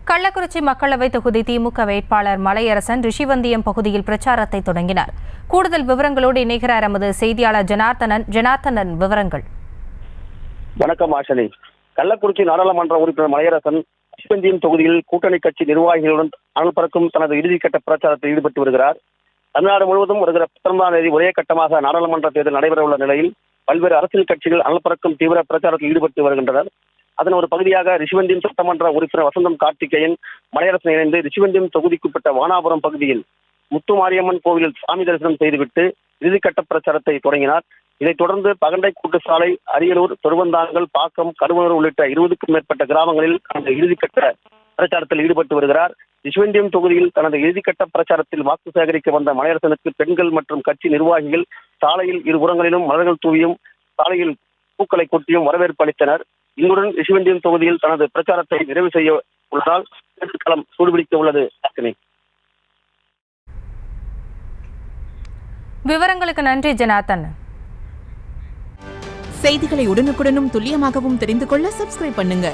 கள்ளக்குறிச்சி மக்களவை தொகுதி திமுக வேட்பாளர் மலையரசன் ரிஷிவந்தியம் பகுதியில் பிரச்சாரத்தை தொடங்கினார். கூடுதல் விவரங்களோடு இணைகிறார் எமது செய்தியாளர் ஜனார்த்தனன். விவரங்கள். வணக்கம் ஆஷனி. கள்ளக்குறிச்சி நாடாளுமன்ற உறுப்பினர் மலையரசன் ரிஷிவந்தியம் தொகுதியில் கூட்டணி கட்சி நிர்வாகிகளுடன் அனல் பறக்கும் தனது இறுதிக்கட்ட பிரச்சாரத்தில் ஈடுபட்டு வருகிறார். தமிழ்நாடு முழுவதும் வருகிற 19ஆம் தேதி ஒரே கட்டமாக நாடாளுமன்ற தேர்தல் நடைபெறவுள்ள நிலையில் பல்வேறு அரசியல் கட்சிகள் அனல் பறக்கும் தீவிர பிரச்சாரத்தில் ஈடுபட்டு வருகின்றனர். அதன் ஒரு பகுதியாக ரிஷிவந்தியம் சட்டமன்ற உறுப்பினர் வசந்தம் கார்த்திகேயன் மலையரசன் இணைந்து ரிஷிவந்தியம் தொகுதிக்குட்பட்ட வானாபுரம் பகுதியில் முத்துமாரியம்மன் கோவிலில் சாமி தரிசனம் செய்துவிட்டு இறுதிக்கட்ட பிரச்சாரத்தை தொடங்கினார். இதைத் தொடர்ந்து பகண்டை கூட்டுச்சாலை, அரியலூர், தொடுவந்தாங்கல், பாக்கம், கருவனூர் உள்ளிட்ட 20க்கும் மேற்பட்ட கிராமங்களில் தனது இறுதிக்கட்ட பிரச்சாரத்தில் ஈடுபட்டு வருகிறார். ரிஷிவந்தியம் தொகுதியில் தனது இறுதிக்கட்ட பிரச்சாரத்தில் வாக்கு சேகரிக்க வந்த மலையரசனுக்கு பெண்கள் மற்றும் கட்சி நிர்வாகிகள் சாலையில் இருபுறங்களிலும் மலர்கள் தூவியும் சாலையில் பூக்களை கொட்டியும் வரவேற்பு அளித்தனர். இன்றுடன் ரிஷிவந்தியம் தொகுதியில் தனது பிரச்சாரத்தை நிறைவு செய்ய உள்ளதால் களம் சூடுபிடிக்க உள்ளது. விவரங்களுக்கு நன்றி ஜனார்த்தன். செய்திகளை உடனுக்குடனும் துல்லியமாகவும் தெரிந்து கொள்ள சப்ஸ்கிரைப் பண்ணுங்க.